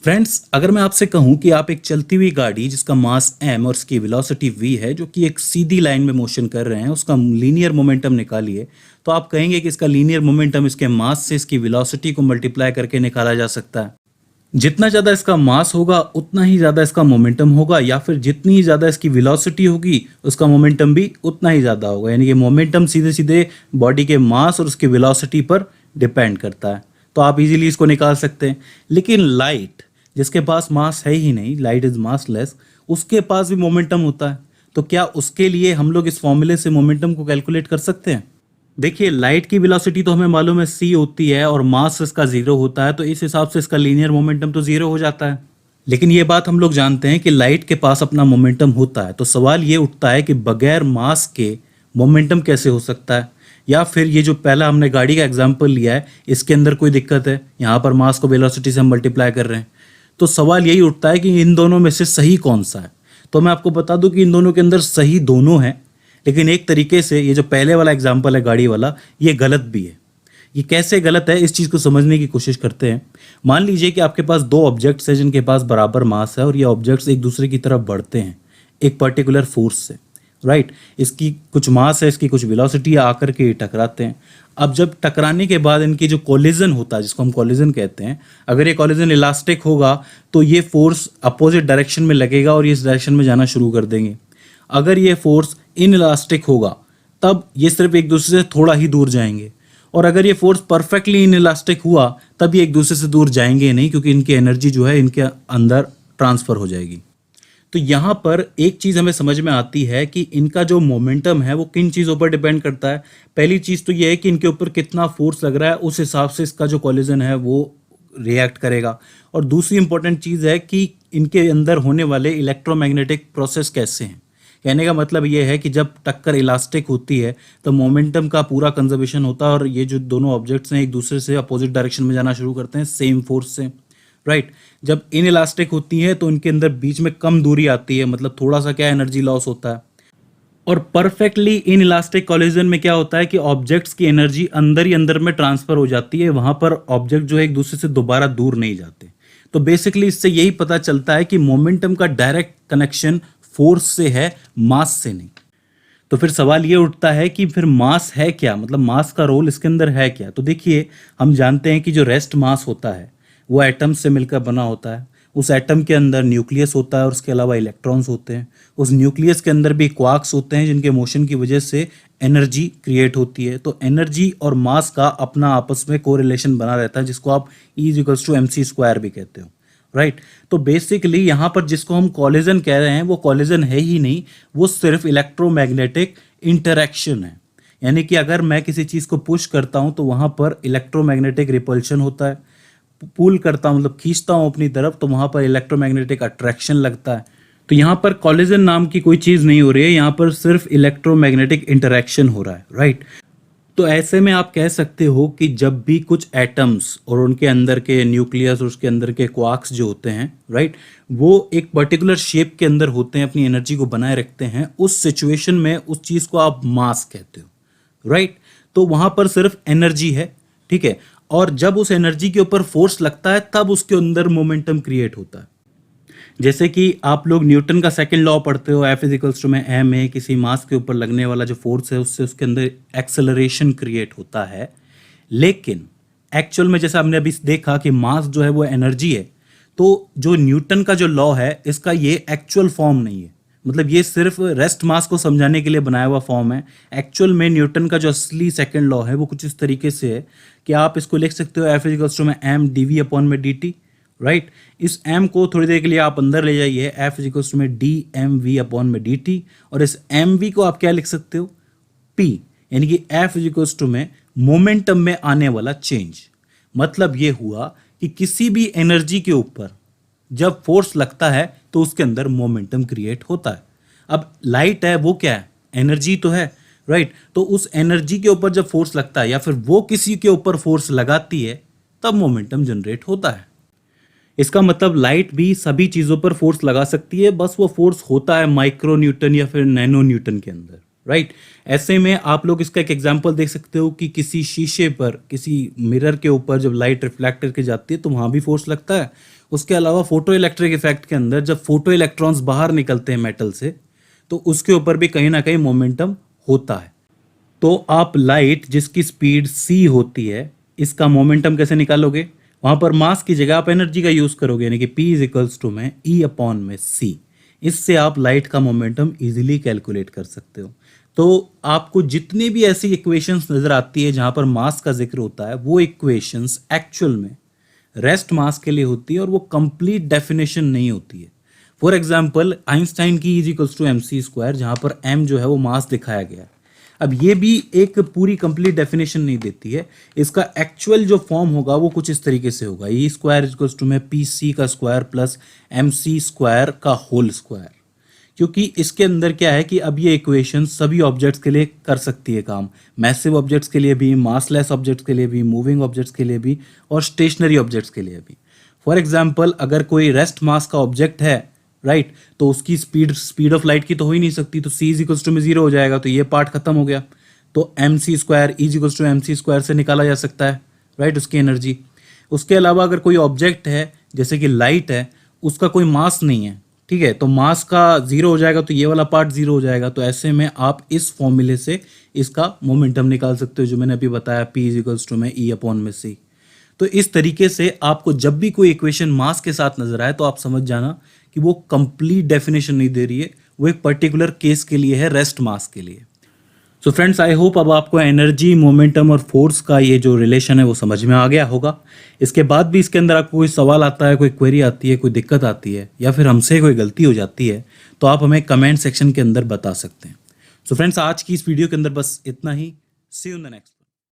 Friends, अगर मैं आपसे कहूं कि आप एक चलती हुई गाड़ी जिसका मास m और उसकी वेलोसिटी v है, जो कि एक सीधी लाइन में मोशन कर रहे हैं, उसका लीनियर मोमेंटम निकालिए, तो आप कहेंगे कि इसका लीनियर मोमेंटम इसके मास से इसकी वेलोसिटी को मल्टीप्लाई करके निकाला जा सकता है। जितना ज़्यादा इसका मास होगा उतना ही ज़्यादा इसका मोमेंटम होगा, या फिर जितनी ही ज़्यादा इसकी वेलोसिटी होगी उसका मोमेंटम भी उतना ही ज़्यादा होगा। यानी कि मोमेंटम सीधे सीधे बॉडी के मास और उसकी वेलोसिटी पर डिपेंड करता है। तो आप इजीली इसको निकाल सकते हैं। लेकिन लाइट, जिसके पास मास है ही नहीं, लाइट इज मासलेस, उसके पास भी मोमेंटम होता है। तो क्या उसके लिए हम लोग इस फॉर्मूले से मोमेंटम को कैलकुलेट कर सकते हैं? देखिए, लाइट की वेलोसिटी तो हमें मालूम है c होती है और मास इसका 0 होता है, तो इस हिसाब से इसका लीनियर मोमेंटम तो 0 हो जाता है। लेकिन ये बात हम लोग जानते हैं कि लाइट के पास अपना मोमेंटम होता है। तो सवाल ये उठता है कि बगैर मास के मोमेंटम कैसे हो सकता है? या फिर ये जो पहला हमने गाड़ी का एग्जाम्पल लिया है, इसके अंदर कोई दिक्कत है? यहाँ पर मास को वेलोसिटी से हम मल्टीप्लाई कर रहे हैं। तो सवाल यही उठता है कि इन दोनों में से सही कौन सा है? तो मैं आपको बता दूं कि इन दोनों के अंदर सही दोनों हैं, लेकिन एक तरीके से ये जो पहले वाला एग्जाम्पल है गाड़ी वाला, ये गलत भी है। ये कैसे गलत है, इस चीज़ को समझने की कोशिश करते हैं। मान लीजिए कि आपके पास दो ऑब्जेक्ट्स हैं जिनके पास बराबर मास है और ये ऑब्जेक्ट्स एक दूसरे की तरफ बढ़ते हैं एक पर्टिकुलर फोर्स से, राइट। इसकी कुछ मास है, इसकी कुछ वेलोसिटी आकर के टकराते हैं। अब जब टकराने के बाद इनकी जो कोलिजन होता है, जिसको हम कोलिजन कहते हैं, अगर ये कोलिजन इलास्टिक होगा तो ये फोर्स अपोजिट डायरेक्शन में लगेगा और ये इस डायरेक्शन में जाना शुरू कर देंगे। अगर ये फोर्स इनइलास्टिक होगा तब ये सिर्फ एक दूसरे से थोड़ा ही दूर जाएंगे, और अगर ये फोर्स परफेक्टली इनइलास्टिक हुआ तब ये एक दूसरे से दूर जाएंगे नहीं, क्योंकि इनकी एनर्जी जो है इनके अंदर ट्रांसफर हो जाएगी। तो यहाँ पर एक चीज़ हमें समझ में आती है कि इनका जो मोमेंटम है वो किन चीज़ों पर डिपेंड करता है। पहली चीज़ तो ये है कि इनके ऊपर कितना फोर्स लग रहा है, उस हिसाब से इसका जो कोलिजन है वो रिएक्ट करेगा। और दूसरी इंपॉर्टेंट चीज़ है कि इनके अंदर होने वाले इलेक्ट्रोमैग्नेटिक प्रोसेस कैसे हैं। कहने का मतलब ये है कि जब टक्कर इलास्टिक होती है तो मोमेंटम का पूरा कंजर्वेशन होता है और ये जो दोनों ऑब्जेक्ट्स हैं एक दूसरे से अपोजिट डायरेक्शन में जाना शुरू करते हैं सेम फोर्स से, राइट। जब इनइलास्टिक होती है तो इनके अंदर बीच में कम दूरी आती है, मतलब थोड़ा सा क्या एनर्जी लॉस होता है। और परफेक्टली इनइलास्टिक कोलिजन में क्या होता है कि ऑब्जेक्ट्स की एनर्जी अंदर ही अंदर में ट्रांसफर हो जाती है, वहां पर ऑब्जेक्ट जो है एक दूसरे से दोबारा दूर नहीं जाते। तो बेसिकली इससे यही पता चलता है कि मोमेंटम का डायरेक्ट कनेक्शन फोर्स से है, मास से नहीं। तो फिर सवाल ये उठता है कि फिर मास है क्या, मतलब मास का रोल इसके अंदर है क्या? तो देखिए, हम जानते हैं कि जो रेस्ट मास होता है वो एटम से मिलकर बना होता है। उस एटम के अंदर न्यूक्लियस होता है और उसके अलावा इलेक्ट्रॉन्स होते हैं। उस न्यूक्लियस के अंदर भी क्वार्क्स होते हैं जिनके मोशन की वजह से एनर्जी क्रिएट होती है। तो एनर्जी और मास का अपना आपस में कोरिलेशन बना रहता है, जिसको आप E=mc² भी कहते हो, राइट। तो बेसिकली यहाँ पर जिसको हम कॉलिजन कह रहे हैं वो कॉलिजन है ही नहीं, वो सिर्फ इलेक्ट्रोमैग्नेटिक इंटरेक्शन है। यानी कि अगर मैं किसी चीज़ को पुश करता हूँ तो वहाँ पर इलेक्ट्रोमैग्नेटिक रिपल्शन होता है, पुल करता हूँ मतलब खींचता हूँ अपनी तरफ तो वहाँ पर इलेक्ट्रोमैग्नेटिक अट्रैक्शन लगता है। तो यहाँ पर कॉलिजन नाम की कोई चीज़ नहीं हो रही है, यहाँ पर सिर्फ इलेक्ट्रोमैग्नेटिक इंटरेक्शन हो रहा है, राइट। तो ऐसे में आप कह सकते हो कि जब भी कुछ एटम्स और उनके अंदर के न्यूक्लियस और उसके अंदर के क्वार्क्स जो होते हैं, राइट, वो एक पर्टिकुलर शेप के अंदर होते हैं, अपनी एनर्जी को बनाए रखते हैं, उस सिचुएशन में उस चीज़ को आप मास कहते हो, राइट। तो वहाँ पर सिर्फ एनर्जी है, ठीक है। और जब उस एनर्जी के ऊपर फोर्स लगता है तब उसके अंदर मोमेंटम क्रिएट होता है। जैसे कि आप लोग न्यूटन का सेकंड लॉ पढ़ते हो, F=ma, किसी मास के ऊपर लगने वाला जो फोर्स है उससे उसके अंदर एक्सेलरेशन क्रिएट होता है। लेकिन एक्चुअल में जैसा हमने अभी देखा कि मास जो है वो एनर्जी है, तो जो न्यूटन का जो लॉ है इसका ये एक्चुअल फॉर्म नहीं है, मतलब ये सिर्फ रेस्ट मास को समझाने के लिए बनाया हुआ फॉर्म है। एक्चुअल में न्यूटन का जो असली सेकंड लॉ है वो कुछ इस तरीके से है कि आप इसको लिख सकते हो F=mdv/dt, राइट। इस m को थोड़ी देर के लिए आप अंदर ले जाइए, F=dmv/dt, और इस mv को आप क्या लिख सकते हो, p, यानी कि F= मोमेंटम में आने वाला चेंज। मतलब ये हुआ कि किसी भी एनर्जी के ऊपर जब फोर्स लगता है तो उसके अंदर मोमेंटम क्रिएट होता है। अब लाइट है, वो क्या है, एनर्जी तो है, राइट। तो उस एनर्जी के ऊपर जब फोर्स लगता है या फिर वो किसी के ऊपर फोर्स लगाती है तब मोमेंटम जनरेट होता है। इसका मतलब लाइट भी सभी चीज़ों पर फोर्स लगा सकती है, बस वो फोर्स होता है माइक्रो न्यूटन या फिर नैनो न्यूटन के अंदर, राइट। ऐसे में आप लोग इसका एक एग्जांपल देख सकते हो कि किसी शीशे पर, किसी मिरर के ऊपर जब लाइट रिफ्लेक्ट करके जाती है तो वहाँ भी फोर्स लगता है। उसके अलावा फोटो इलेक्ट्रिक इफेक्ट के अंदर जब फोटो इलेक्ट्रॉन्स बाहर निकलते हैं मेटल से, तो उसके ऊपर भी कहीं ना कहीं मोमेंटम होता है। तो आप लाइट जिसकी स्पीड c होती है, इसका मोमेंटम कैसे निकालोगे? वहां पर मास की जगह आप एनर्जी का यूज करोगे, यानी कि P इज इक्वल्स टू में E अपॉन में C। इससे आप लाइट का मोमेंटम इजीली कैलकुलेट कर सकते हो। तो आपको जितनी भी ऐसी इक्वेशंस नजर आती है जहां पर मास का जिक्र होता है, वो इक्वेशंस एक्चुअल में रेस्ट मास के लिए होती है और वो कंप्लीट डेफिनेशन नहीं होती है। फॉर एग्जाम्पल आइंस्टाइन की इज इक्वल्स टू mc², जहां पर m जो है वो मास दिखाया गया है। अब ये भी एक पूरी कंप्लीट डेफिनेशन नहीं देती है। इसका एक्चुअल जो फॉर्म होगा वो कुछ इस तरीके से होगा, ई स्क्वायर इक्वल्स टू में pc का स्क्वायर प्लस mc² का होल स्क्वायर। क्योंकि इसके अंदर क्या है कि अब ये इक्वेशन सभी ऑब्जेक्ट्स के लिए कर सकती है काम, मैसिव ऑब्जेक्ट्स के लिए भी, मासलेस ऑब्जेक्ट्स के लिए भी, मूविंग ऑब्जेक्ट्स के लिए भी और स्टेशनरी ऑब्जेक्ट्स के लिए भी। फॉर एग्जाम्पल अगर कोई रेस्ट मास का ऑब्जेक्ट है, राइट, तो उसकी स्पीड ऑफ लाइट की तो हो ही नहीं सकती, तो c इज इक्वल्स टू में 0 हो जाएगा, तो ये पार्ट खत्म हो गया। तो mc² is equals to mc² से निकाला जा सकता है, राइट, उसकी एनर्जी। उसके अलावा अगर कोई ऑब्जेक्ट है जैसे कि लाइट है, उसका कोई मास नहीं है, ठीक है, तो मास का 0 हो जाएगा, तो ये वाला पार्ट 0 हो जाएगा। तो ऐसे में आप इस फॉर्मूले से इसका मोमेंटम निकाल सकते हो जो मैंने अभी बताया, P इज इक्वल्स टू में E अपॉन में C। तो इस तरीके से आपको जब भी कोई इक्वेशन मास के साथ नजर आए तो आप समझ जाना कि वो कंप्लीट डेफिनेशन नहीं दे रही है, वो एक पर्टिकुलर केस के लिए है, रेस्ट मास के लिए। सो फ्रेंड्स, आई होप अब आपको एनर्जी, मोमेंटम और फोर्स का ये जो रिलेशन है वो समझ में आ गया होगा। इसके बाद भी इसके अंदर आपको कोई सवाल आता है, कोई क्वेरी आती है, कोई दिक्कत आती है या फिर हमसे कोई गलती हो जाती है, तो आप हमें कमेंट सेक्शन के अंदर बता सकते हैं। सो फ्रेंड्स, आज की इस वीडियो के अंदर बस इतना ही। सी यू इन द नेक्स्ट।